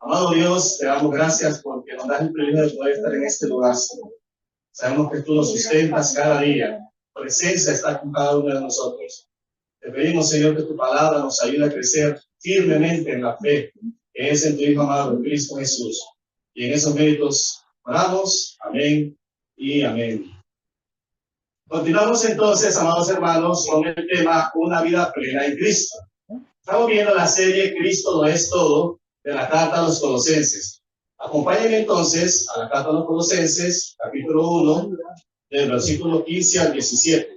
Amado Dios, te damos gracias porque nos das el privilegio de poder estar en este lugar, Señor. Sabemos que tú nos sustentas cada día. Tu presencia está con cada uno de nosotros. Te pedimos, Señor, que tu palabra nos ayude a crecer firmemente en la fe que es en tu Hijo amado, Cristo Jesús. Y en esos méritos oramos. Amén y amén. Continuamos entonces, amados hermanos, con el tema Una vida plena en Cristo. Estamos viendo la serie Cristo lo es todo de la carta a los Colosenses. Acompáñenme entonces a la carta a los Colosenses, capítulo 1, del versículo 15 al 17.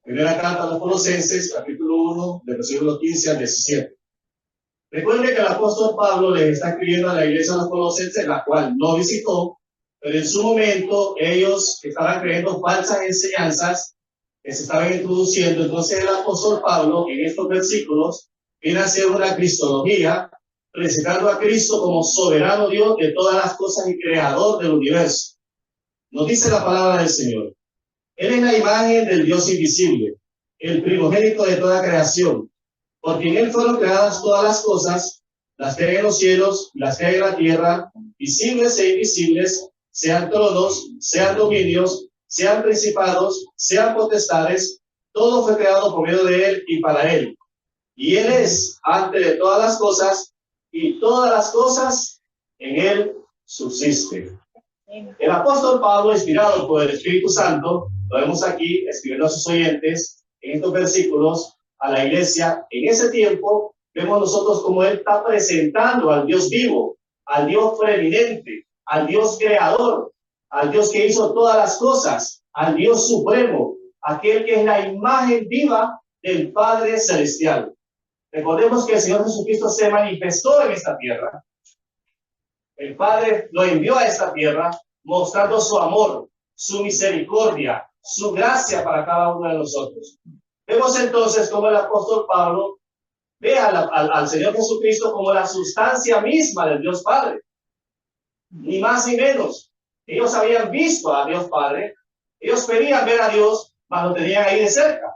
Primera carta a los Colosenses, capítulo 1, del versículo 15 al 17. Recuerden que el apóstol Pablo les está escribiendo a la iglesia de los Colosenses, la cual no visitó, pero en su momento ellos estaban creyendo falsas enseñanzas que se estaban introduciendo. Entonces el apóstol Pablo en estos versículos viene a hacer una cristología, presentando a Cristo como soberano Dios de todas las cosas y creador del universo. Nos dice la palabra del Señor. Él es la imagen del Dios invisible, el primogénito de toda creación, porque en él fueron creadas todas las cosas, las que hay en los cielos, las que hay en la tierra, visibles e invisibles, sean tronos, sean dominios, sean principados, sean potestades, todo fue creado por medio de él y para él. Y él es antes de todas las cosas, y todas las cosas en él subsisten. El apóstol Pablo, inspirado por el Espíritu Santo, lo vemos aquí escribiendo a sus oyentes en estos versículos a la iglesia. En ese tiempo vemos nosotros como él está presentando al Dios vivo, al Dios preeminente, al Dios creador, al Dios que hizo todas las cosas, al Dios supremo, aquel que es la imagen viva del Padre Celestial. Recordemos que el Señor Jesucristo se manifestó en esta tierra. El Padre lo envió a esta tierra mostrando su amor, su misericordia, su gracia para cada uno de nosotros. Vemos entonces cómo el apóstol Pablo ve al Señor Jesucristo como la sustancia misma del Dios Padre. Ni más ni menos. Ellos habían visto a Dios Padre, ellos pedían ver a Dios, mas lo tenían ahí de cerca.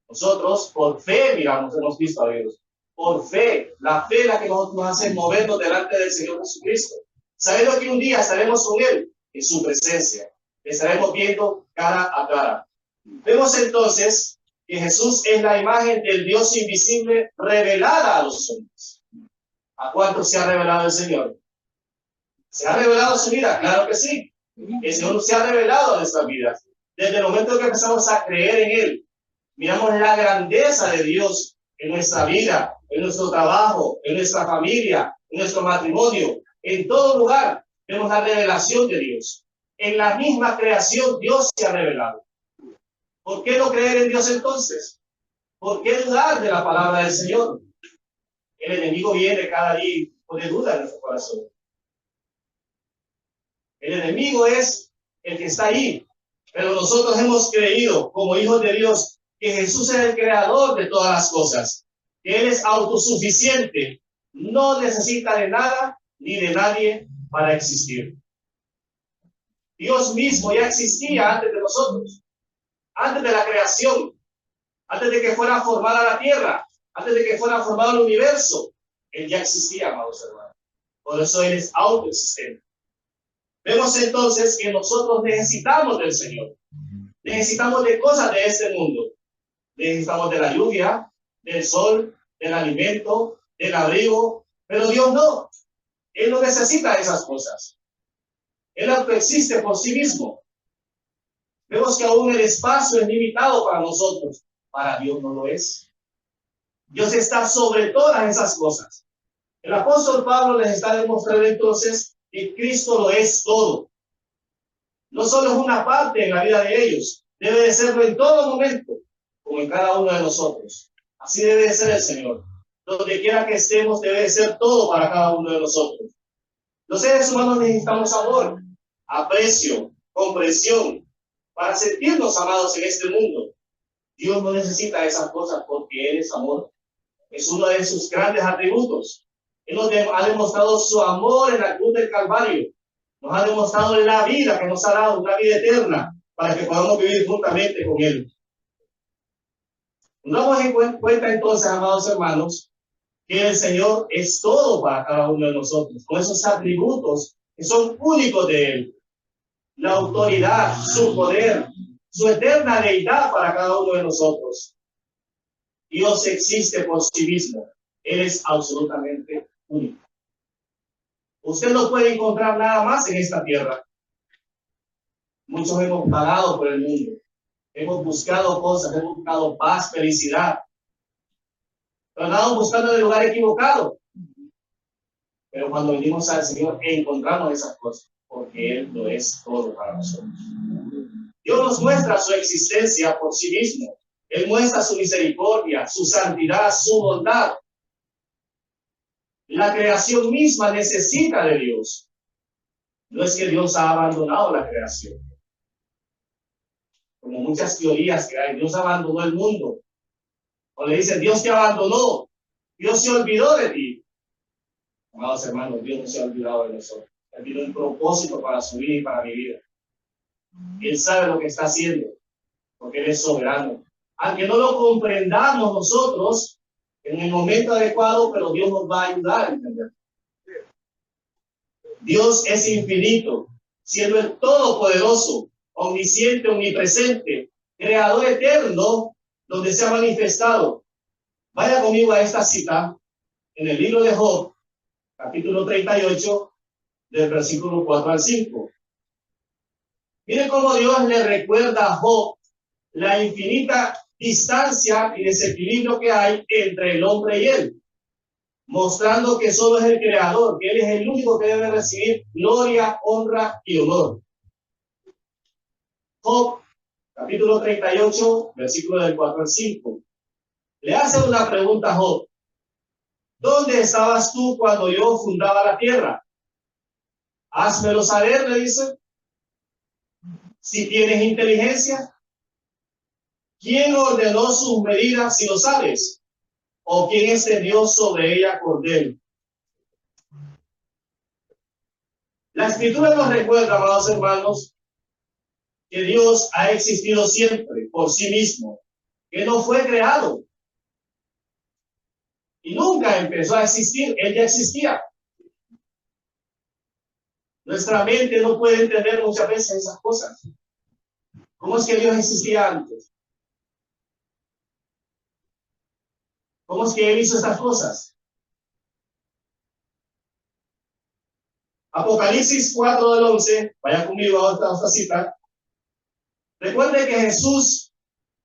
Nosotros por fe miramos, hemos visto a Dios. Por fe, la fe es la que nos hace movernos delante del Señor Jesucristo, sabiendo que un día estaremos con Él en su presencia, estaremos viendo cara a cara. Vemos entonces que Jesús es la imagen del Dios invisible revelada a los hombres. ¿A cuántos se ha revelado el Señor? ¿Se ha revelado su vida? Claro que sí. El Señor se ha revelado en nuestras vidas. Desde el momento que empezamos a creer en Él, miramos la grandeza de Dios en nuestra vida, en nuestro trabajo, en nuestra familia, en nuestro matrimonio, en todo lugar vemos la revelación de Dios. En la misma creación Dios se ha revelado. ¿Por qué no creer en Dios entonces? ¿Por qué dudar de la palabra del Señor? El enemigo viene cada día y pone duda en nuestro corazón. El enemigo es el que está ahí, pero nosotros hemos creído como hijos de Dios que Jesús es el creador de todas las cosas, que Él es autosuficiente, no necesita de nada ni de nadie para existir. Dios mismo ya existía antes de nosotros, antes de la creación, antes de que fuera formada la tierra, antes de que fuera formado el universo. Él ya existía, amados hermanos. Por eso Él es autoexistente. Vemos entonces que nosotros necesitamos del Señor. Necesitamos de cosas de este mundo. Necesitamos de la lluvia, del sol, del alimento, del abrigo, pero Dios no. Él no necesita esas cosas. Él autoexiste por sí mismo. Vemos que aún el espacio es limitado para nosotros. Para Dios no lo es. Dios está sobre todas esas cosas. El apóstol Pablo les está demostrando entonces que Cristo lo es todo. No solo es una parte en la vida de ellos, debe de serlo en todo momento, como en cada uno de nosotros. Así debe de ser el Señor. Donde quiera que estemos, debe de ser todo para cada uno de nosotros. Los seres humanos necesitamos amor, aprecio, comprensión, para sentirnos amados en este mundo. Dios no necesita esas cosas porque Él es amor. Es uno de sus grandes atributos. Él nos ha demostrado su amor en la cruz del Calvario. Nos ha demostrado la vida que nos ha dado, una vida eterna, para que podamos vivir juntamente con Él. Nos damos en cuenta entonces, amados hermanos, que el Señor es todo para cada uno de nosotros, con esos atributos que son únicos de Él. La autoridad, su poder, su eterna deidad para cada uno de nosotros. Dios existe por sí mismo. Él es absolutamente único. Usted no puede encontrar nada más en esta tierra. Muchos hemos pagado por el mundo. Hemos buscado cosas, hemos buscado paz, felicidad. Pero andamos buscando en el lugar equivocado. Pero cuando venimos al Señor, encontramos esas cosas, porque Él lo es todo para nosotros. Dios nos muestra su existencia por sí mismo. Él muestra su misericordia, su santidad, su bondad. La creación misma necesita de Dios. No es que Dios ha abandonado la creación. Como muchas teorías que hay, Dios abandonó el mundo. O le dicen, Dios te abandonó, Dios se olvidó de ti. Amados hermanos, Dios no se ha olvidado de nosotros. Él tiene un propósito para su vida y para mi vida. Él sabe lo que está haciendo, porque Él es soberano. Aunque no lo comprendamos nosotros en el momento adecuado, pero Dios nos va a ayudar a entender. Dios es infinito, siendo el todopoderoso, omnisciente, omnipresente, creador eterno, donde se ha manifestado. Vaya conmigo a esta cita en el libro de Job, capítulo 38, del versículo 4 al 5. Miren cómo Dios le recuerda a Job la infinita distancia y desequilibrio que hay entre el hombre y él, mostrando que solo es el creador, que él es el único que debe recibir gloria, honra y honor. Job, capítulo 38, versículo del 4 al 5. Le hace una pregunta a Job. ¿Dónde estabas tú cuando yo fundaba la tierra? Házmelo saber, le dice. Si tienes inteligencia, ¿quién ordenó sus medidas si lo sabes? ¿O quién extendió sobre ella cordel? La escritura nos recuerda, amados hermanos, que Dios ha existido siempre por sí mismo, que no fue creado y nunca empezó a existir, Él ya existía. Nuestra mente no puede entender muchas veces esas cosas. ¿Cómo es que Dios existía antes? ¿Cómo es que Él hizo estas cosas? Apocalipsis 4 del 11, vaya conmigo a esta cita. Recuerde que Jesús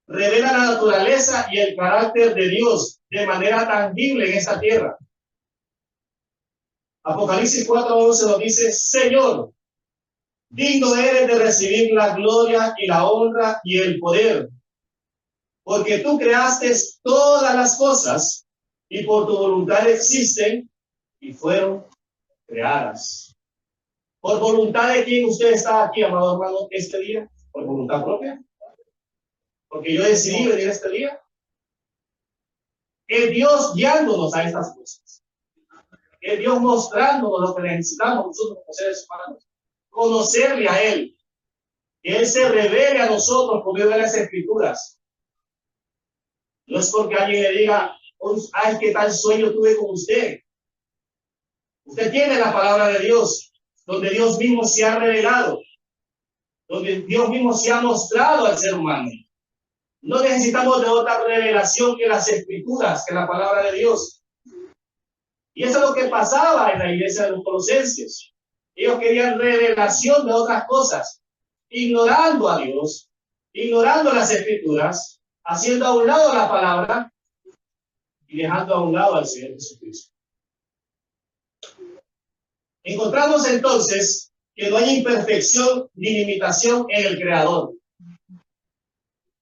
revela la naturaleza y el carácter de Dios de manera tangible en esta tierra. Apocalipsis 4:11 nos dice, Señor, digno eres de recibir la gloria y la honra y el poder, porque tú creaste todas las cosas y por tu voluntad existen y fueron creadas. ¿Por voluntad de quién usted está aquí, amado hermano, este día? ¿Por voluntad propia? Porque yo decidí venir este día. Es Dios guiándonos a estas cosas. Es Dios mostrándonos lo que necesitamos nosotros como seres humanos. Conocerle a Él. Que Él se revele a nosotros por medio de las Escrituras. No es porque alguien le diga, ay, qué tal sueño tuve con usted. Usted tiene la palabra de Dios, donde Dios mismo se ha revelado, donde Dios mismo se ha mostrado al ser humano. No necesitamos de otra revelación que las Escrituras, que la palabra de Dios. Y eso es lo que pasaba en la iglesia de los Colosenses. Ellos querían revelación de otras cosas, ignorando a Dios, ignorando las Escrituras, haciendo a un lado la palabra y dejando a un lado al Señor Jesucristo. Encontramos entonces que no hay imperfección ni limitación en el Creador.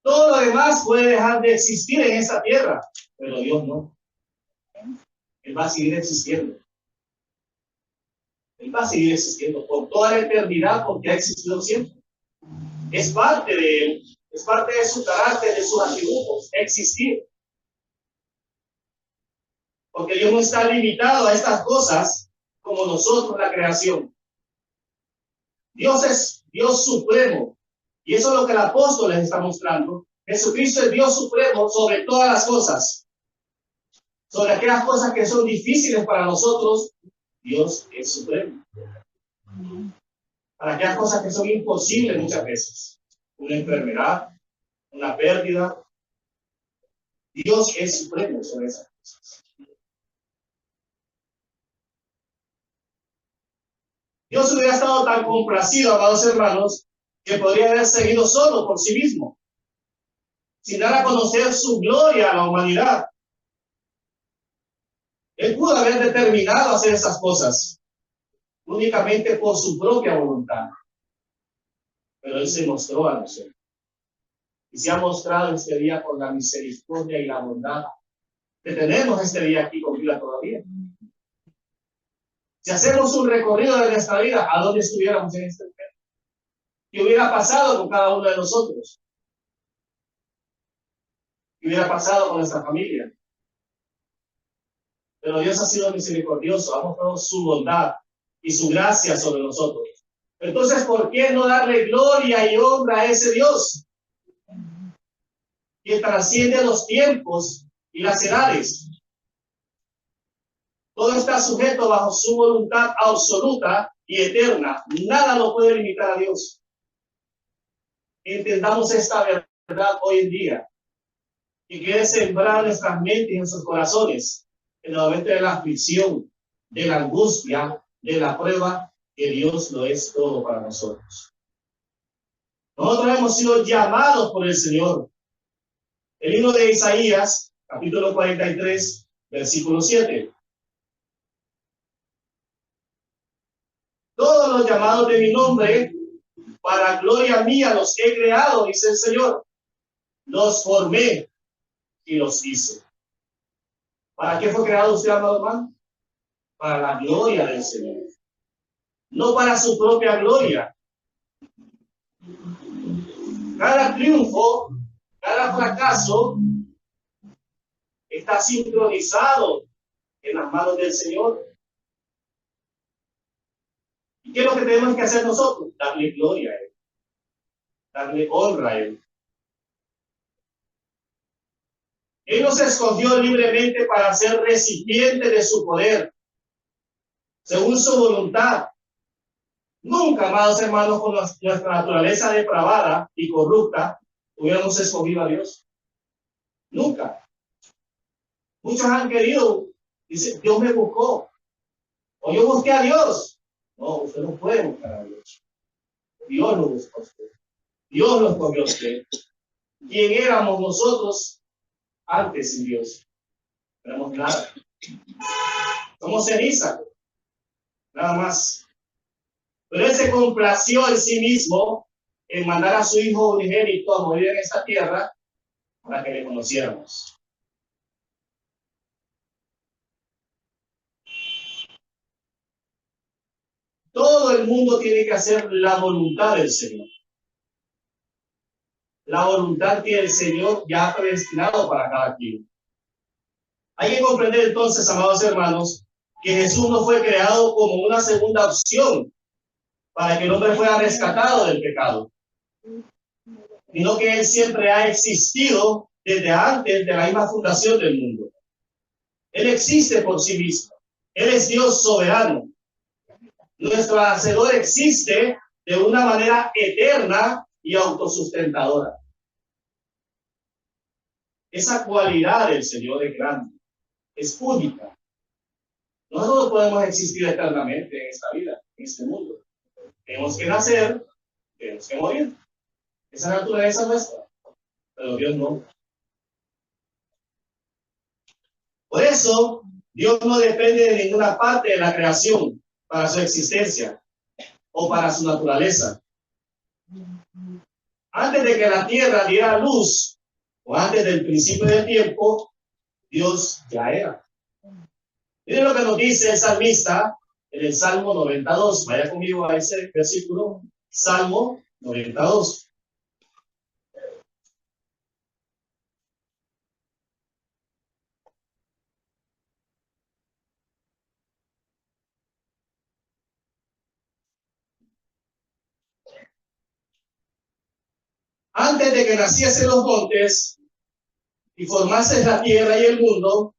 Todo lo demás puede dejar de existir en esta tierra, pero Dios no. Él va a seguir existiendo. Él va a seguir existiendo por toda la eternidad porque ha existido siempre. Es parte de Él, es parte de su carácter, de sus atributos, existir. Porque Dios no está limitado a estas cosas como nosotros, la creación. Dios es Dios supremo. Y eso es lo que el apóstol les está mostrando. Jesucristo es Dios supremo sobre todas las cosas. Sobre aquellas cosas que son difíciles para nosotros, Dios es supremo. Para aquellas cosas que son imposibles muchas veces, una enfermedad, una pérdida, Dios es supremo sobre esas cosas. Dios hubiera estado tan complacido, amados hermanos, que podría haber seguido solo por sí mismo, sin dar a conocer su gloria a la humanidad. Él pudo haber determinado hacer esas cosas únicamente por su propia voluntad, pero Él se mostró a nosotros. Y se ha mostrado este día por la misericordia y la bondad que tenemos este día aquí con vida todavía. Si hacemos un recorrido de nuestra vida, ¿a dónde estuviéramos en este momento? ¿Qué hubiera pasado con cada uno de nosotros? ¿Qué hubiera pasado con nuestra familia? Pero Dios ha sido misericordioso, ha mostrado su bondad y su gracia sobre nosotros. Entonces, ¿por qué no darle gloria y honra a ese Dios que trasciende los tiempos y las edades? Todo está sujeto bajo su voluntad absoluta y eterna. Nada lo puede limitar a Dios. Entendamos esta verdad hoy en día y quede sembrada en nuestras mentes y en nuestros corazones en el momento de la aflicción, de la angustia, de la prueba, que Dios lo es todo para nosotros. Nosotros hemos sido llamados por el Señor. El libro de Isaías, capítulo 43, versículo 7. Todos los llamados de mi nombre, para gloria mía los he creado, dice el Señor. Los formé y los hice. ¿Para qué fue creado usted, amado hermano? Para la gloria del Señor. No para su propia gloria. Cada triunfo, cada fracaso está sincronizado en las manos del Señor. ¿Y qué es lo que tenemos que hacer nosotros? Darle gloria a Él. Darle honra a Él. Él nos escogió libremente para ser recipiente de su poder, según su voluntad. Nunca, amados hermanos, con nuestra naturaleza depravada y corrupta, hubiéramos escogido a Dios. Nunca. Muchos han querido, dice, Dios me buscó, o yo busqué a Dios. No, usted no puede buscar a Dios. Dios lo buscó a usted. Dios lo escogió a usted. ¿Quién éramos nosotros antes sin Dios? No éramos nada. Somos ceniza, nada más. Pero Él se complació en sí mismo en mandar a su Hijo unigénito a morir en esta tierra para que le conociéramos. Todo el mundo tiene que hacer la voluntad del Señor. La voluntad que el Señor ya ha predestinado para cada quien. Hay que comprender entonces, amados hermanos, que Jesús no fue creado como una segunda opción para que el hombre fuera rescatado del pecado, sino que Él siempre ha existido desde antes de la misma fundación del mundo. Él existe por sí mismo. Él es Dios soberano. Nuestro Hacedor existe de una manera eterna y autosustentadora. Esa cualidad del Señor es grande, es única. Nosotros podemos existir eternamente en esta vida, en este mundo. Tenemos que nacer, tenemos que morir. Esa naturaleza nuestra, pero Dios no. Por eso, Dios no depende de ninguna parte de la creación para su existencia o para su naturaleza. Antes de que la tierra diera luz, o antes del principio del tiempo, Dios ya era. Miren lo que nos dice el salmista en el Salmo 92. Vaya conmigo a ese versículo. Salmo 92. Antes de que naciesen los montes y formases la tierra y el mundo,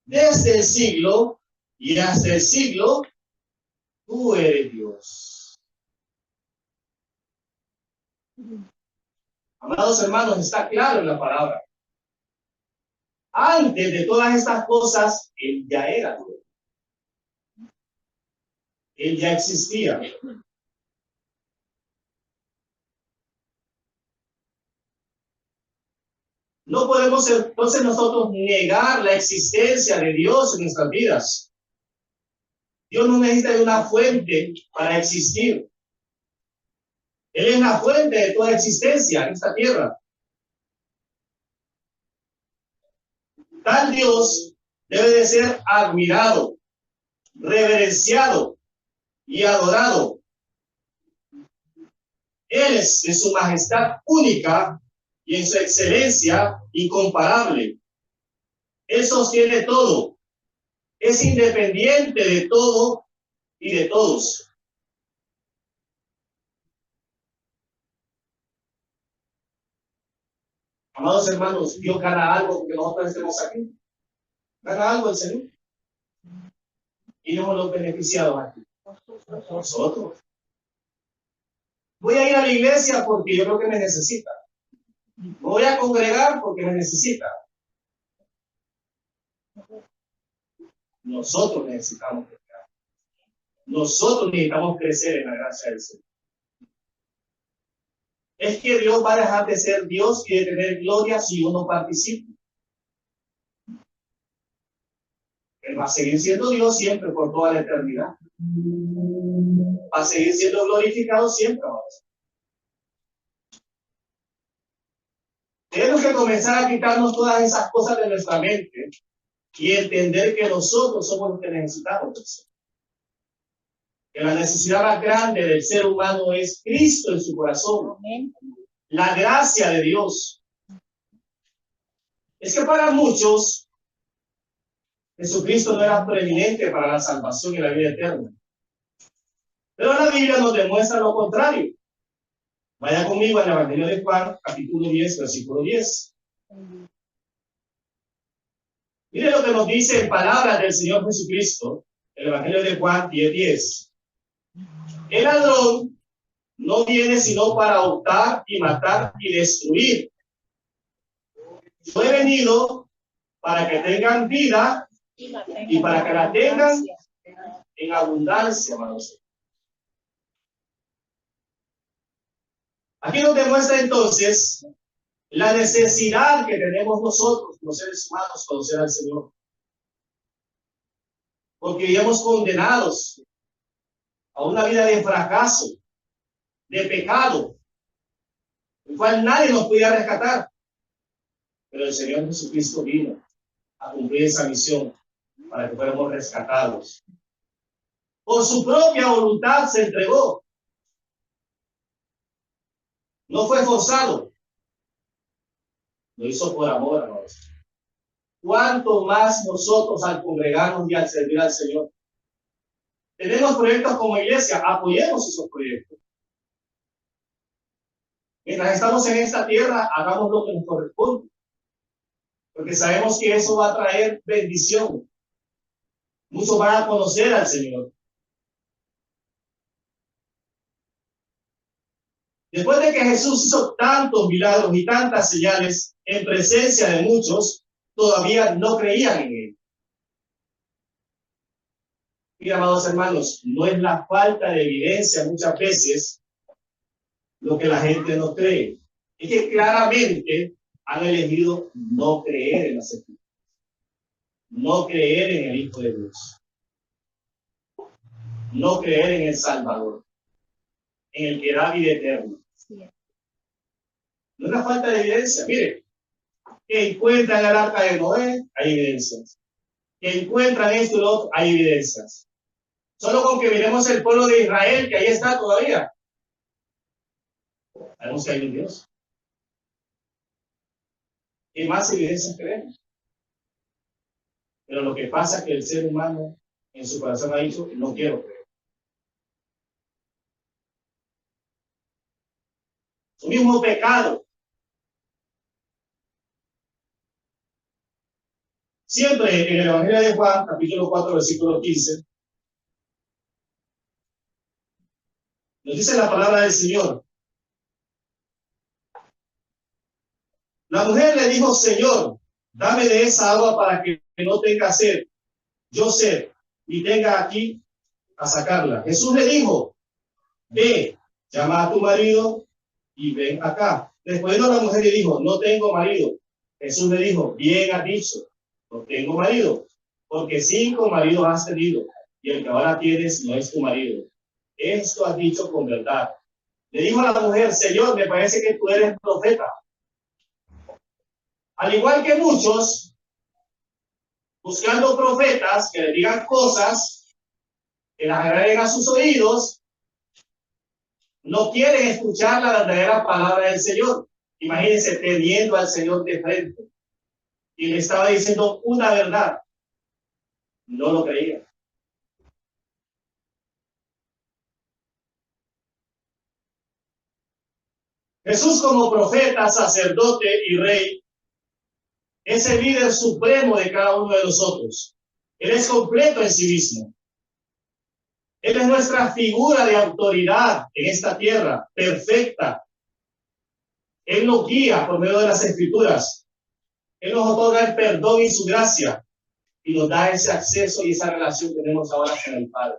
Desde el siglo y hasta el siglo, tú eres Dios. Amados hermanos, está claro en la palabra. Antes de todas estas cosas, Él ya era Dios. Él ya existía. No podemos entonces nosotros negar la existencia de Dios en nuestras vidas. Dios no necesita de una fuente para existir. Él es la fuente de toda existencia en esta tierra. Tal Dios debe de ser admirado, reverenciado y adorado. Él es en su majestad única y en su excelencia incomparable. Él sostiene todo. Es independiente de todo y de todos. Amados hermanos, Dios gana algo porque nosotros estemos aquí. Gana algo el Señor. Y no los beneficiados aquí. Nosotros. Voy a ir a la iglesia porque yo creo que me necesita. Voy a congregar porque me necesita. Nosotros necesitamos crecer. Nosotros necesitamos crecer en la gracia del Señor. Es que Dios va a dejar de ser Dios y de tener gloria si uno participa. Él va a seguir siendo Dios siempre por toda la eternidad. Va a seguir siendo glorificado siempre. Tenemos que comenzar a quitarnos todas esas cosas de nuestra mente y entender que nosotros somos los que necesitamos. Que la necesidad más grande del ser humano es Cristo en su corazón. La gracia de Dios. Es que para muchos, Jesucristo no era preeminente para la salvación y la vida eterna. Pero la Biblia nos demuestra lo contrario. Vaya conmigo al Evangelio de Juan, capítulo 10, versículo 10. Mire lo que nos dice en palabras del Señor Jesucristo, el Evangelio de Juan 10, 10. El ladrón no viene sino para hurtar y matar y destruir. Yo he venido para que tengan vida y para que la tengan en abundancia, hermanos. Aquí nos demuestra entonces la necesidad que tenemos nosotros, los seres humanos, conocer al Señor. Porque vivíamos condenados a una vida de fracaso, de pecado, el cual nadie nos podía rescatar. Pero el Señor Jesucristo vino a cumplir esa misión para que fuéramos rescatados. Por su propia voluntad se entregó. No fue forzado. Lo hizo por amor, hermanos. ¿Cuánto más nosotros al congregarnos y al servir al Señor? Tenemos proyectos como iglesia, apoyemos esos proyectos. Mientras estamos en esta tierra, hagamos lo que nos corresponde. Porque sabemos que eso va a traer bendición. Muchos van a conocer al Señor. Después de que Jesús hizo tantos milagros y tantas señales en presencia de muchos, todavía no creían en él. Mira, amados hermanos, no es la falta de evidencia muchas veces lo que la gente no cree. Es que claramente han elegido no creer en las Escrituras, no creer en el Hijo de Dios, no creer en el Salvador, en el que da vida eterna. No es la falta de evidencia. Mire, que encuentran el arca de Noé, hay evidencias. Que encuentran esto y lo otro, hay evidencias. Solo con que miremos el pueblo de Israel, que ahí está todavía. Sabemos que hay un Dios. ¿Qué más evidencias queremos? Pero lo que pasa es que el ser humano en su corazón ha dicho, no quiero creer. Su mismo pecado. Siempre en el Evangelio de Juan, capítulo 4, versículo 15, nos dice la palabra del Señor. La mujer le dijo, Señor, dame de esa agua para que no tenga sed, yo sed, y tenga aquí a sacarla. Jesús le dijo, ve, llama a tu marido y ven acá. Respondiendo a la mujer y dijo, no tengo marido. Jesús le dijo, bien has dicho, no tengo marido, porque 5 maridos has tenido, y el que ahora tienes no es tu marido. Esto has dicho con verdad. Le dijo a la mujer, Señor, me parece que tú eres profeta. Al igual que muchos, buscando profetas que le digan cosas, que las agreguen a sus oídos, no quieren escuchar la verdadera palabra del Señor. Imagínense teniendo al Señor de frente y le estaba diciendo una verdad. No lo creía. Jesús, como profeta, sacerdote y rey, es el líder supremo de cada uno de nosotros. Él es completo en sí mismo. Él es nuestra figura de autoridad en esta tierra, perfecta. Él nos guía por medio de las Escrituras. Él nos otorga el perdón y su gracia y nos da ese acceso y esa relación que tenemos ahora con el Padre.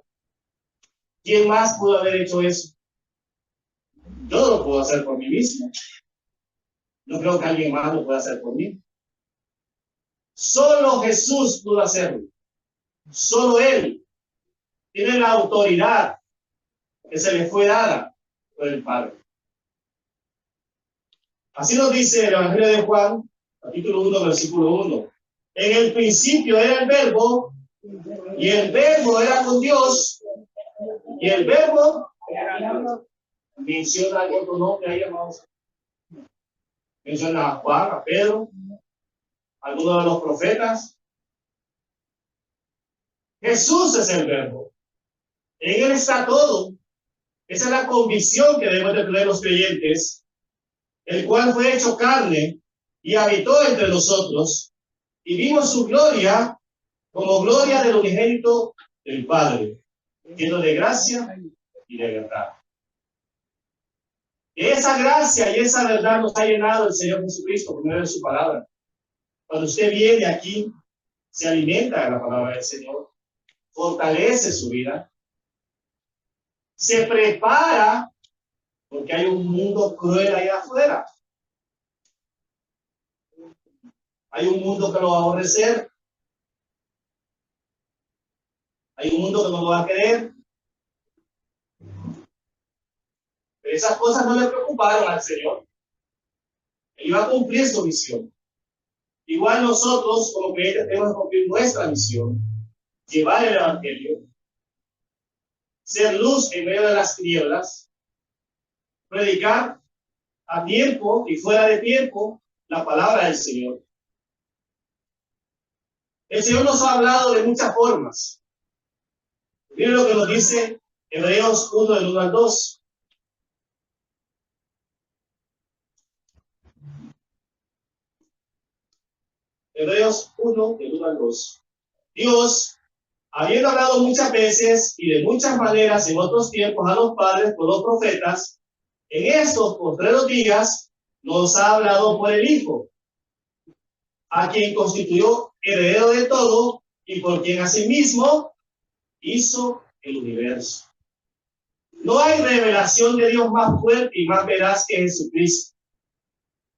¿Quién más pudo haber hecho eso? Yo no lo puedo hacer por mí mismo. No creo que alguien más lo pueda hacer por mí. Solo Jesús pudo hacerlo. Solo Él tiene la autoridad que se le fue dada por el Padre. Así nos dice el Evangelio de Juan, capítulo 1, versículo 1. En el principio era el Verbo, y el Verbo era con Dios, y el Verbo menciona otro nombre ahí, hermanos. Menciona a Juan, a Pedro, a algunos de los profetas. Jesús es el Verbo. En Él está todo. Esa es la convicción que debemos de tener los creyentes, el cual fue hecho carne y habitó entre nosotros, y vimos su gloria como gloria del unigénito del Padre, lleno de gracia y de verdad. Y esa gracia y esa verdad nos ha llenado el Señor Jesucristo por medio de su palabra. Cuando usted viene aquí, se alimenta de la palabra del Señor, fortalece su vida, se prepara porque hay un mundo cruel ahí afuera. Hay un mundo que lo va a aborrecer. Hay un mundo que no lo va a querer. Pero esas cosas no le preocuparon al Señor. Él iba a cumplir su misión. Igual nosotros, como creyentes, tenemos que cumplir nuestra misión. Llevar el Evangelio. Ser luz en medio de las tinieblas. Predicar a tiempo y fuera de tiempo la palabra del Señor. El Señor nos ha hablado de muchas formas. Miren lo que nos dice Hebreos 1, del 1 al 2. Hebreos 1, del 1 al 2. Dios, habiendo hablado muchas veces y de muchas maneras en otros tiempos a los padres por los profetas, en estos postreros días nos ha hablado por el Hijo, a quien constituyó heredero de todo y por quien asimismo hizo el universo. No hay revelación de Dios más fuerte y más veraz que Jesucristo,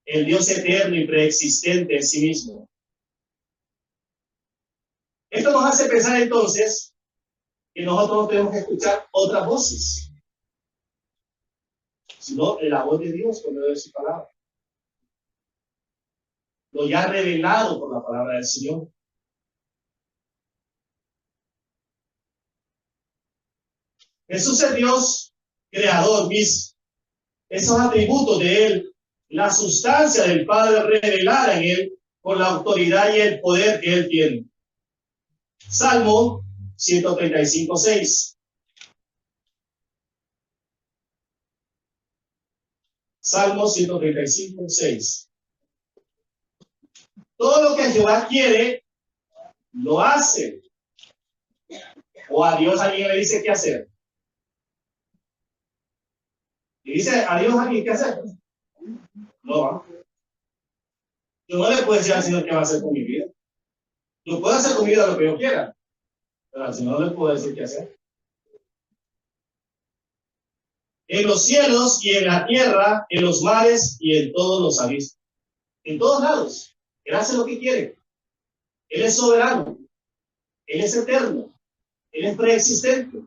el Dios eterno y preexistente en sí mismo. Esto nos hace pensar entonces que nosotros no tenemos que escuchar otras voces, sino la voz de Dios por medio de su palabra. Lo ya revelado por la palabra del Señor. Jesús es Dios creador mismo. Esos atributos de Él, la sustancia del Padre revelada en Él por la autoridad y el poder que Él tiene. Salmo 135, 6. Salmo 135, 6. Todo lo que Jehová quiere, lo hace. O a Dios alguien le dice qué hacer. Y dice a Dios alguien qué hacer. No, yo no le puedo decir al Señor qué va a hacer con mi vida. Yo puedo hacer con mi vida lo que yo quiera, pero al Señor no le puedo decir qué hacer. En los cielos y en la tierra, en los mares y en todos los abismos. En todos lados. Él hace lo que quiere. Él es soberano. Él es eterno. Él es preexistente.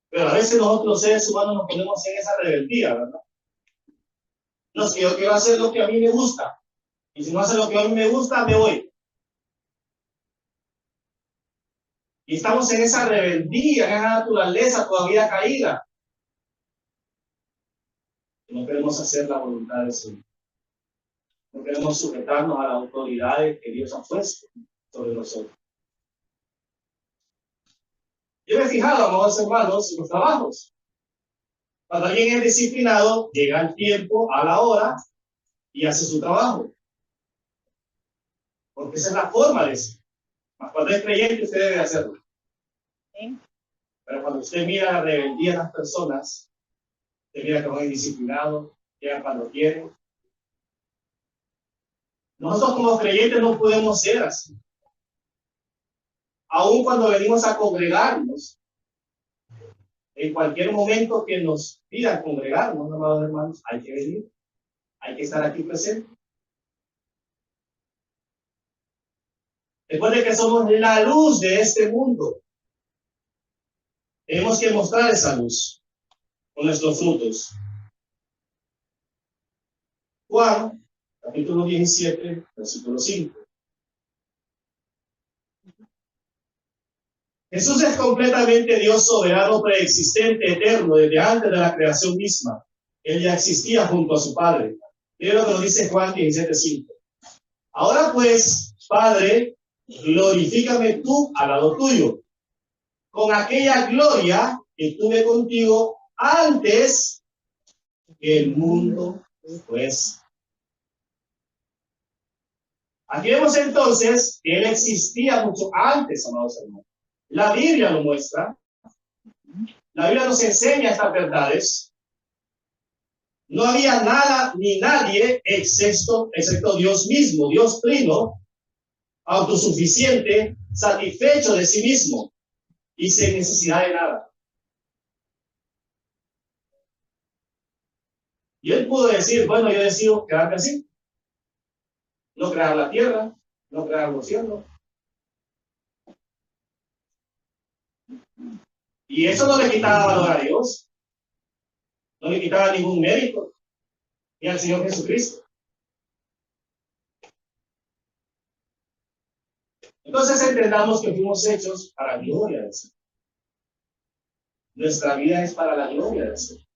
Pero a veces nosotros los seres humanos nos ponemos en esa rebeldía, ¿verdad? No, es que yo quiero hacer lo que a mí me gusta. Y si no hace lo que a mí me gusta, me voy. Y estamos en esa rebeldía, en esa naturaleza todavía caída. No queremos hacer la voluntad del Señor. No queremos sujetarnos a las autoridades que Dios ha puesto sobre nosotros. Yo me he fijado, amados hermanos, en los trabajos. Cuando alguien es disciplinado, llega el tiempo, a la hora, y hace su trabajo. Porque esa es la forma de ser. Mas cuando es creyente, usted debe hacerlo. ¿Sí? Pero cuando usted mira la rebeldía de las personas, usted mira que son indisciplinados, llegan cuando quieren. Nosotros como creyentes no podemos ser así. Aun cuando venimos a congregarnos, en cualquier momento que nos pidan congregarnos, amados hermanos, hay que venir, hay que estar aquí presente. Recuerden que somos la luz de este mundo. Tenemos que mostrar esa luz con nuestros frutos. Juan, capítulo 17, versículo 5. Jesús es completamente Dios soberano, preexistente, eterno, desde antes de la creación misma. Él ya existía junto a su Padre. Miren lo que nos dice Juan 17:5. Ahora pues, Padre, glorifícame tú al lado tuyo, con aquella gloria que tuve contigo antes que el mundo fuese. Aquí vemos entonces que Él existía mucho antes, amados hermanos. La Biblia lo muestra. La Biblia nos enseña estas verdades. No había nada ni nadie excepto Dios mismo, Dios trino, autosuficiente, satisfecho de sí mismo y sin necesidad de nada. Y Él pudo decir, bueno, yo decido quedarme así. No crear la tierra, no crear los cielos. Y eso no le quitaba valor a Dios. No le quitaba ningún mérito. Ni al Señor Jesucristo. Entonces entendamos que fuimos hechos para la gloria del Señor. Nuestra vida es para la gloria del Señor.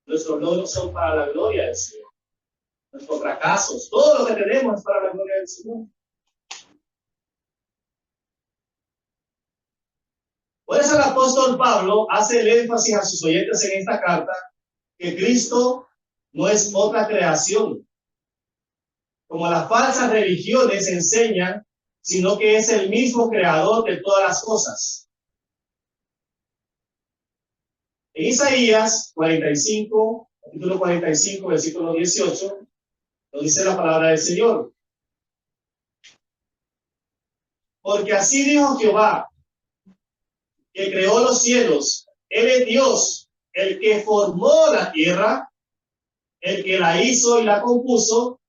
Nuestros logros son para la gloria del Señor. Nuestros fracasos, todo lo que tenemos es para la gloria del Señor. Por eso el apóstol Pablo hace el énfasis a sus oyentes en esta carta que Cristo no es otra creación, como las falsas religiones enseñan, sino que es el mismo creador de todas las cosas. En Isaías 45, capítulo 45, versículo 18, nos dice la palabra del Señor. Porque así dijo Jehová, que creó los cielos. Él es Dios, el que formó la tierra, el que la hizo y la compuso.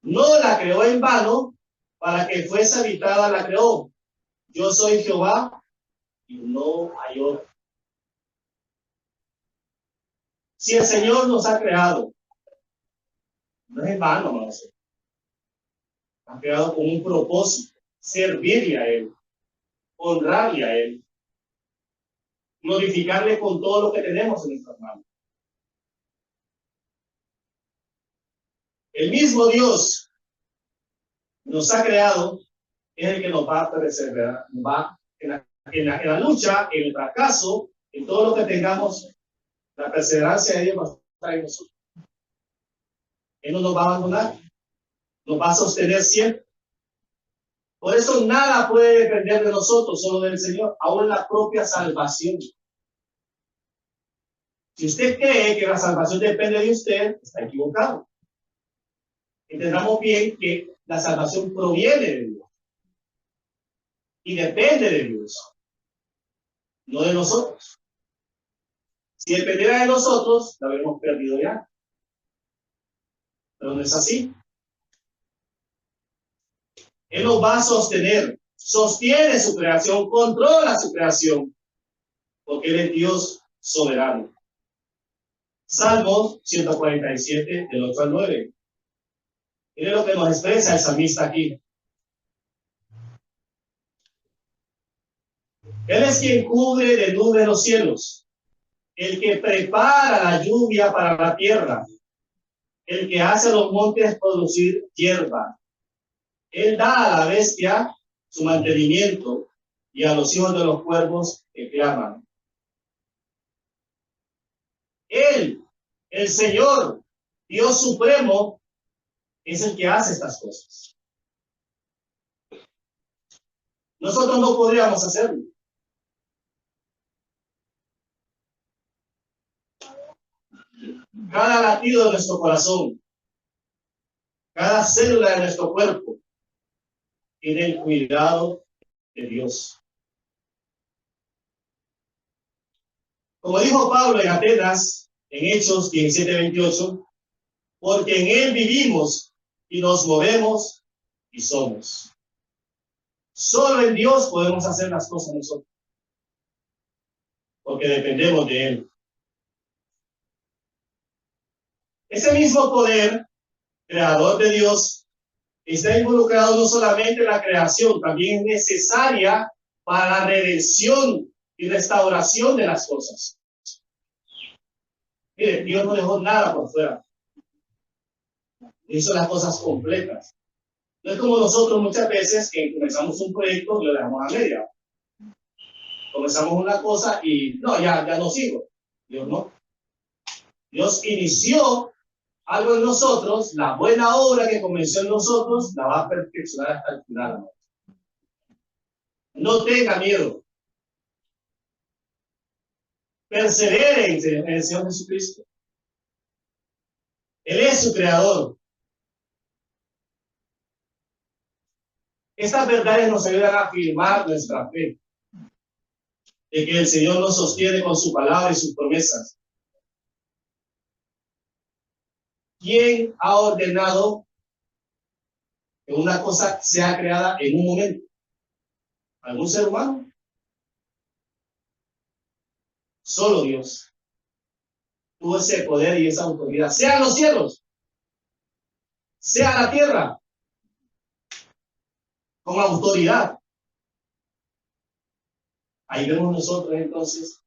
No la creó en vano, para que fuese habitada la creó. Yo soy Jehová y no hay otro. Si el Señor nos ha creado, no es en vano, hermanos. Ha creado con un propósito, servirle a Él, honrarle a Él, glorificarle con todo lo que tenemos en nuestras manos. El mismo Dios nos ha creado, es el que nos va a perseverar, nos va en la lucha, en el fracaso, en todo lo que tengamos, la perseverancia de Dios va a estar en nosotros. Él no nos va a abandonar, nos va a sostener siempre. Por eso nada puede depender de nosotros, solo del Señor, aún la propia salvación. Si usted cree que la salvación depende de usted, está equivocado. Entendamos bien que la salvación proviene de Dios y depende de Dios, no de nosotros. Si dependiera de nosotros, la habríamos perdido ya. Pero no es así. Él nos va a sostener, sostiene su creación, controla su creación, porque Él es Dios soberano. Salmos 147, del 8 al 9. Mire lo que nos expresa el salmista aquí. Él es quien cubre de nubes los cielos, el que prepara la lluvia para la tierra, el que hace los montes producir hierba. Él da a la bestia su mantenimiento y a los hijos de los cuervos que claman. Él, el Señor, Dios Supremo, es el que hace estas cosas. Nosotros no podríamos hacerlo. Cada latido de nuestro corazón, cada célula de nuestro cuerpo, tiene el cuidado de Dios. Como dijo Pablo en Atenas, en Hechos 17:28, porque en Él vivimos y nos movemos y somos. Solo en Dios podemos hacer las cosas nosotros, porque dependemos de Él. Ese mismo poder, creador de Dios, está involucrado no solamente en la creación, también es necesaria para la redención y restauración de las cosas. Mire, Dios no dejó nada por fuera. Hizo las cosas completas. No es como nosotros muchas veces que comenzamos un proyecto y lo dejamos a media. Comenzamos una cosa y no, ya no sigo. Dios no. Dios inició algo en nosotros, la buena obra que comenzó en nosotros la va a perfeccionar hasta el final. No tenga miedo. Persevere en el Señor Jesucristo. Él es su creador. Estas verdades nos ayudan a afirmar nuestra fe, de que el Señor nos sostiene con su palabra y sus promesas. ¿Quién ha ordenado que una cosa sea creada en un momento? ¿Algún ser humano? Solo Dios tuvo ese poder y esa autoridad, sea los cielos, sea la tierra, con autoridad. Ahí vemos nosotros entonces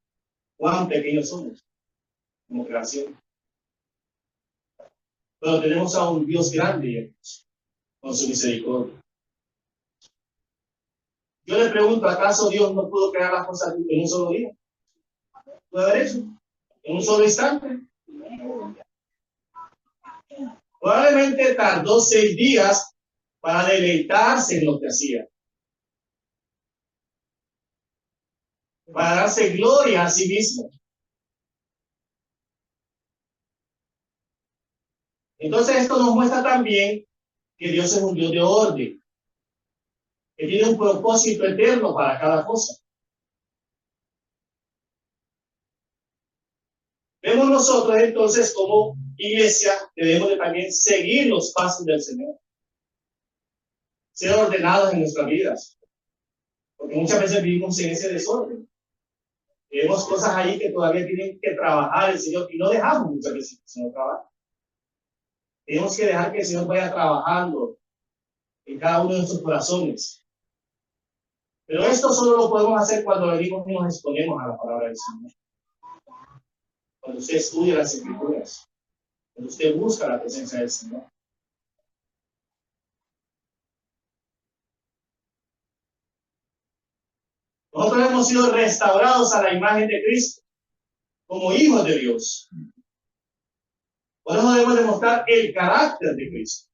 cuán pequeños somos como creación. Pero tenemos a un Dios grande con su misericordia. Yo le pregunto, ¿acaso Dios no pudo crear las cosas en un solo día? ¿Puede haber eso? ¿En un solo instante? Probablemente tardó 6 días para deleitarse en lo que hacía, para darse gloria a sí mismo. Entonces esto nos muestra también que Dios es un Dios de orden, que tiene un propósito eterno para cada cosa. Vemos nosotros entonces como iglesia debemos de también seguir los pasos del Señor, ser ordenados en nuestras vidas, porque muchas veces vivimos en ese desorden. Vemos cosas ahí que todavía tienen que trabajar el Señor y no dejamos muchas veces que el Señor trabaje. Tenemos que dejar que el Señor vaya trabajando en cada uno de nuestros corazones. Pero esto solo lo podemos hacer cuando venimos y nos exponemos a la palabra del Señor. Cuando usted estudia las Escrituras, cuando usted busca la presencia del Señor. Nosotros hemos sido restaurados a la imagen de Cristo como hijos de Dios. Por eso debemos demostrar el carácter de Cristo.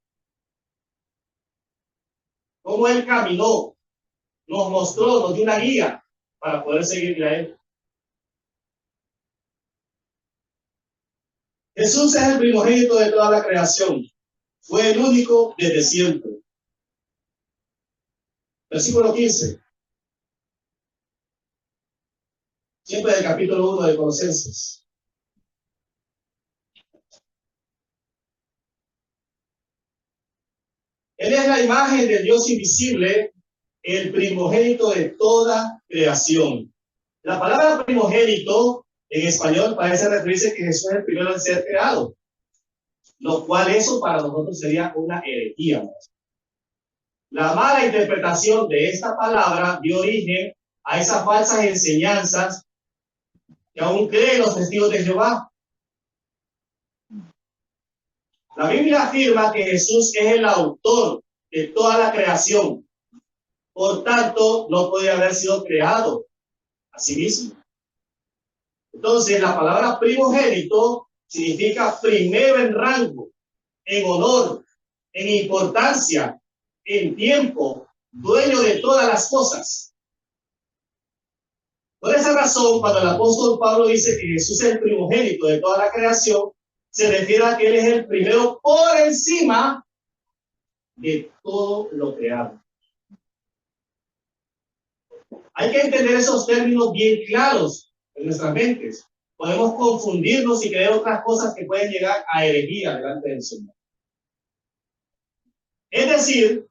cómo Él caminó, nos mostró, nos dio una guía para poder seguirle a Él. Jesús es el primogénito de toda la creación. Fue el único desde siempre. Versículo 15. Siempre del capítulo 1 de Colosenses. Él es la imagen del Dios invisible, el primogénito de toda creación. La palabra primogénito en español parece referirse que Jesús es el primero en ser creado, lo cual eso para nosotros sería una herejía. La mala interpretación de esta palabra dio origen a esas falsas enseñanzas que aún creen los testigos de Jehová. La Biblia afirma que Jesús es el autor de toda la creación. Por tanto, no puede haber sido creado a sí mismo. Entonces, la palabra primogénito significa primero en rango, en honor, en importancia, en tiempo, dueño de todas las cosas. Por esa razón, cuando el apóstol Pablo dice que Jesús es el primogénito de toda la creación, se refiere a que Él es el primero por encima de todo lo creado. Hay que entender esos términos bien claros en nuestras mentes. Podemos confundirnos y creer otras cosas que pueden llegar a herejía delante del Señor. Es decir,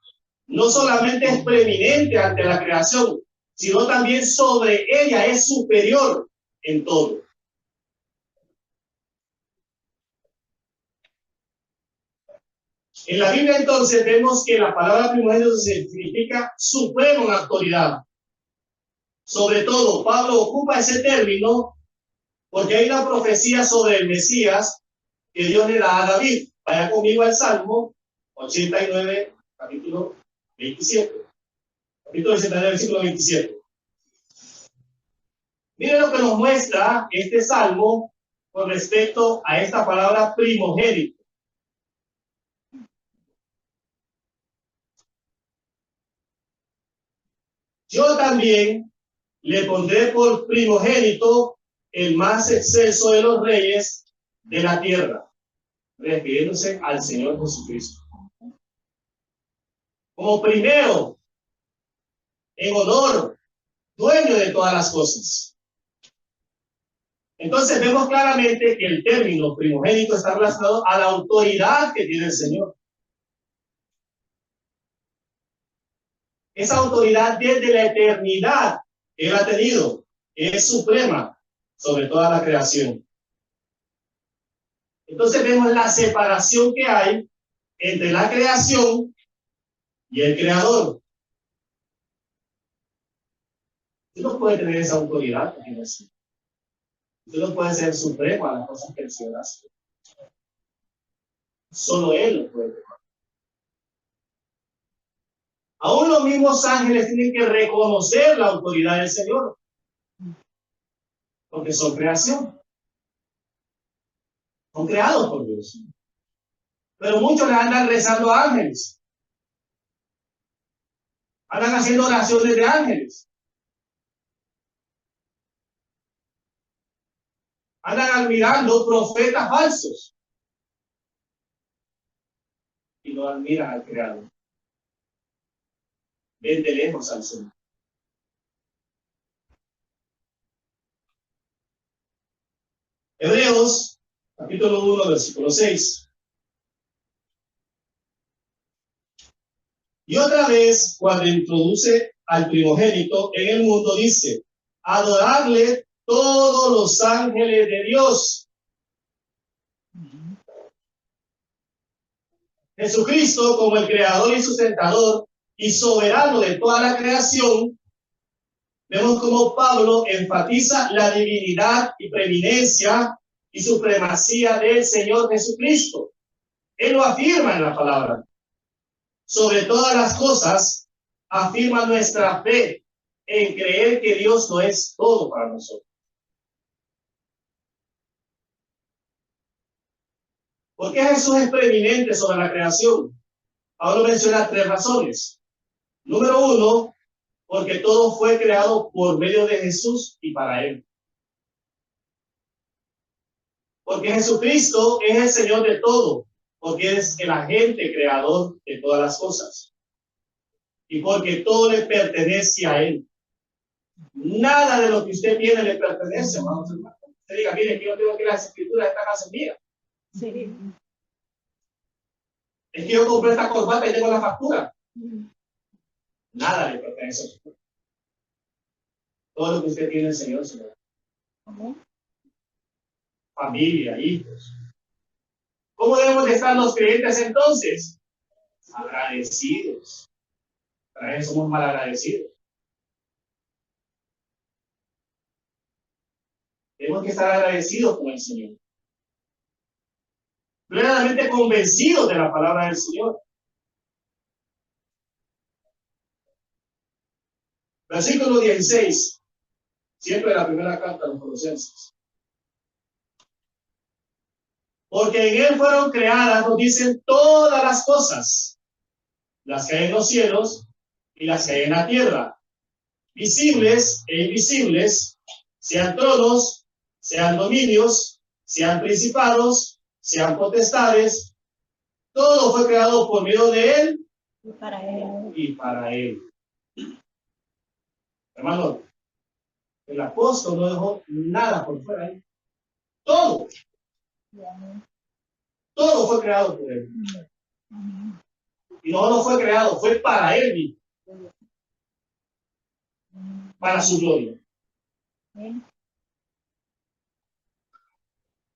no solamente es preeminente ante la creación, sino también sobre ella es superior en todo. En la Biblia entonces vemos que la palabra primogénito significa supremo en autoridad. Sobre todo, Pablo ocupa ese término porque hay una profecía sobre el Mesías que Dios le da a David. Vaya conmigo al Salmo 89, capítulo 27. Capítulo 89, versículo 27. Miren lo que nos muestra este Salmo con respecto a esta palabra primogénito. Yo también le pondré por primogénito el más excelso de los reyes de la tierra, refiriéndose al Señor Jesucristo. Como primero, en honor, dueño de todas las cosas. Entonces vemos claramente que el término primogénito está relacionado a la autoridad que tiene el Señor. Esa autoridad desde la eternidad que Él ha tenido es suprema sobre toda la creación. Entonces vemos la separación que hay entre la creación y el creador. Usted no puede tener esa autoridad. Usted no puede ser supremo a las cosas que el Señor hace. Solo Él lo puede tener. Aún los mismos ángeles tienen que reconocer la autoridad del Señor, porque son creación. Son creados por Dios. Pero muchos le andan rezando a ángeles. Andan haciendo oraciones de ángeles. Andan admirando profetas falsos. Y no admiran al Creador. Ven de lejos al Señor. Hebreos, capítulo 1, versículo 6. Y otra vez, cuando introduce al primogénito en el mundo, dice, adorarle todos los ángeles de Dios. Jesucristo, como el creador y sustentador y soberano de toda la creación, vemos como Pablo enfatiza la divinidad y preeminencia y supremacía del Señor Jesucristo. Él lo afirma en la palabra. Sobre todas las cosas, afirma nuestra fe en creer que Dios no es todo para nosotros. ¿Por qué Jesús es preeminente sobre la creación? Pablo menciona tres razones. Número uno, porque todo fue creado por medio de Jesús y para Él. Porque Jesucristo es el Señor de todo, porque es el agente creador de todas las cosas. Y porque todo le pertenece a Él. Nada de lo que usted tiene le pertenece, hermanos. Usted diga, mire, que yo tengo que las escrituras de esta casa mía. Sí. Es que yo compré esta corbata y tengo la factura. Nada le pertenece a usted. Todo lo que usted tiene, el Señor, Señor. Familia, hijos. ¿Cómo debemos de estar los creyentes entonces? Agradecidos. Para eso somos mal agradecidos. Tenemos que estar agradecidos con el Señor. Plenamente convencidos de la palabra del Señor. Versículo 16. Siempre la primera carta a los Colosenses. Porque en Él fueron creadas, nos dicen, todas las cosas. Las que hay en los cielos y las que hay en la tierra. Visibles e invisibles. Sean tronos, sean dominios, sean principados, sean potestades. Todo fue creado por medio de Él y para Él. Hermano, el apóstol no dejó nada por fuera. Todo. Todo fue creado por Él. Y no fue creado, fue para Él mismo. Para su gloria.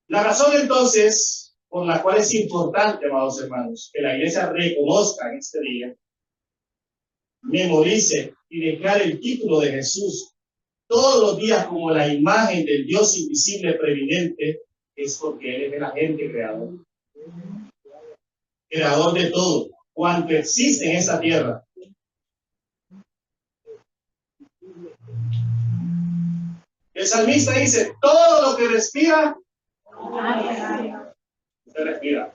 La razón entonces por la cual es importante, amados hermanos, que la iglesia reconozca en este día, memorice y declare el título de Jesús todos los días como la imagen del Dios invisible preeminente, es porque Él es el agente creador. Creador de todo, cuanto existe en esta tierra. El salmista dice, todo lo que respira, se respira.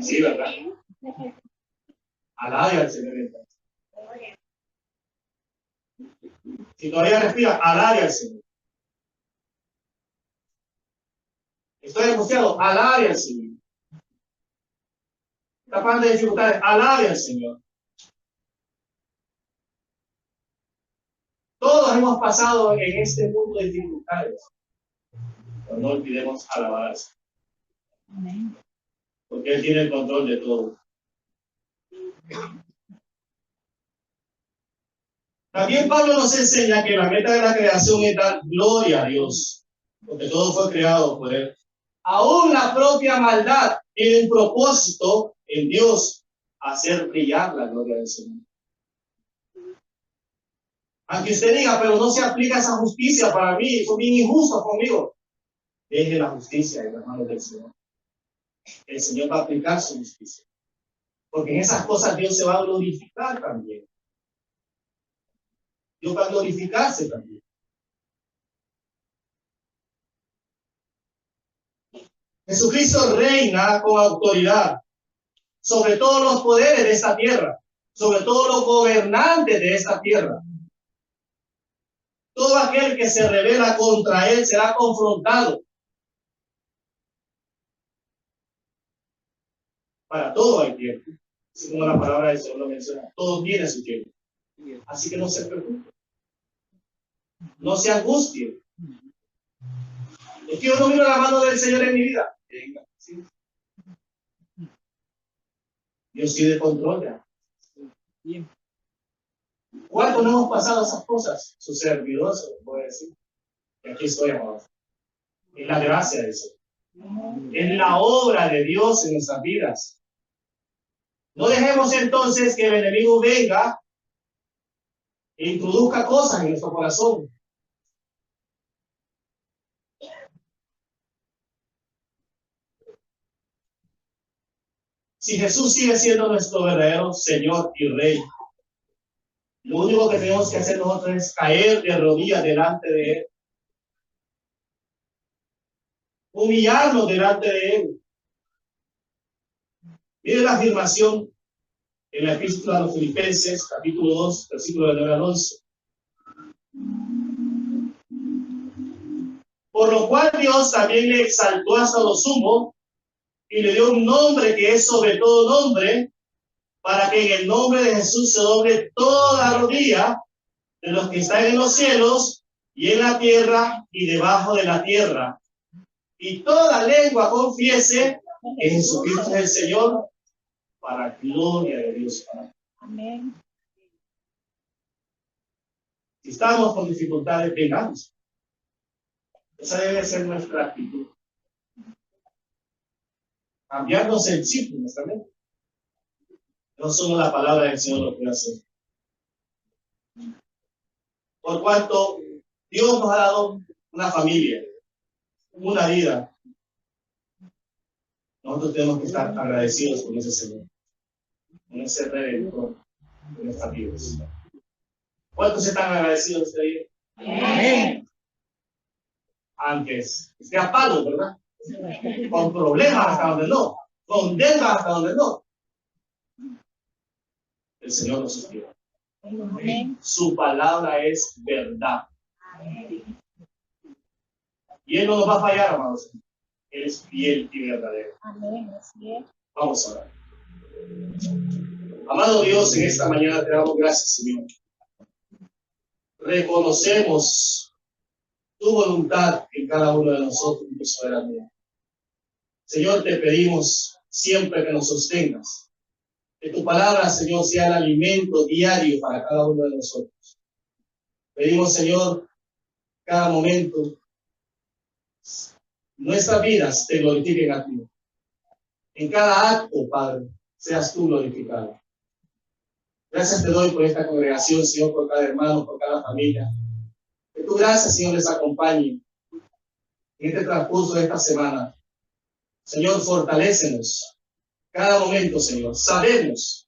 Sí, ¿verdad? Alabe al Señor. Si todavía respira, alabe al Señor. Estoy angustiado, alabe al Señor. Está pasando de dificultades, alabe al Señor. Todos hemos pasado en este mundo de dificultades. Pero no olvidemos alabar al Señor. Porque Él tiene el control de todo. También Pablo nos enseña que la meta de la creación es dar gloria a Dios. Porque todo fue creado por Él. Aún la propia maldad tiene un propósito en Dios, hacer brillar la gloria del Señor. Aunque usted diga, pero no se aplica esa justicia para mí, son bien injustos conmigo. Deje la justicia en las manos del Señor. El Señor va a aplicar su justicia. Porque en esas cosas Dios se va a glorificar también. Dios va a glorificarse también. Jesucristo reina con autoridad sobre todos los poderes de esta tierra, sobre todos los gobernantes de esta tierra. Todo aquel que se rebela contra él será confrontado. Para todo hay tiempo. Así como la palabra del Señor lo menciona, todo tiene su tiempo. Así que no se preocupe. No se angustie. Es que yo no miro la mano del Señor en mi vida. Venga, sí. Dios tiene control ya. ¿Cuánto no hemos pasado esas cosas? Su servidor se lo puede decir. Y aquí estoy, amado. Es la gracia de Dios. Es la obra de Dios en nuestras vidas. No dejemos entonces que el enemigo venga e introduzca cosas en nuestro corazón. Si Jesús sigue siendo nuestro verdadero Señor y Rey, lo único que tenemos que hacer nosotros es caer de rodillas delante de Él. Humillarnos delante de Él. Mire la afirmación en la epístola a los Filipenses, capítulo 2, versículo 9 al 11. Por lo cual Dios también le exaltó hasta lo sumo y le dio un nombre que es sobre todo nombre, para que en el nombre de Jesús se doble toda rodilla de los que están en los cielos y en la tierra y debajo de la tierra, y toda lengua confiese que Jesucristo es el Señor, para gloria de Dios Padre. Amén. Si estamos con dificultades, vengamos. Esa debe ser nuestra actitud. Cambiarnos el chip de nuestra mente. No solo la palabra del Señor lo puede hacer. Por cuanto Dios nos ha dado una familia, una vida, nosotros tenemos que estar agradecidos con ese Señor, con ese Redentor de nuestras vidas. ¿Cuántos están agradecidos de ello? Amén. Antes esté a palo, ¿verdad? Con problemas hasta donde no, con deudas hasta donde no. El Señor nos sostiene. Amén. Su palabra es verdad. Y Él no nos va a fallar, amados. Él es fiel y verdadero. Amén. Así es. Vamos a orar. Amado Dios, en esta mañana te damos gracias, Señor. Reconocemos tu voluntad en cada uno de nosotros, tu soberanía. Señor, te pedimos siempre que nos sostengas. Que tu palabra, Señor, sea el alimento diario para cada uno de nosotros. Pedimos, Señor, cada momento, nuestras vidas te glorifiquen a ti. En cada acto, Padre, seas tú glorificado. Gracias te doy por esta congregación, Señor, por cada hermano, por cada familia. Que tu gracia, Señor, les acompañe en este transcurso de esta semana. Señor, fortalécenos cada momento, Señor. Sabemos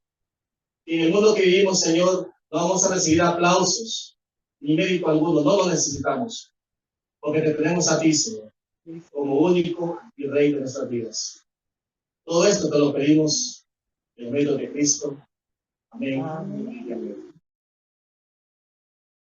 que en el mundo que vivimos, Señor, no vamos a recibir aplausos ni mérito alguno. No lo necesitamos, porque te tenemos a ti, Señor, como único y Rey de nuestras vidas. Todo esto te lo pedimos en el nombre de Cristo. Amén. Amén. Y amén.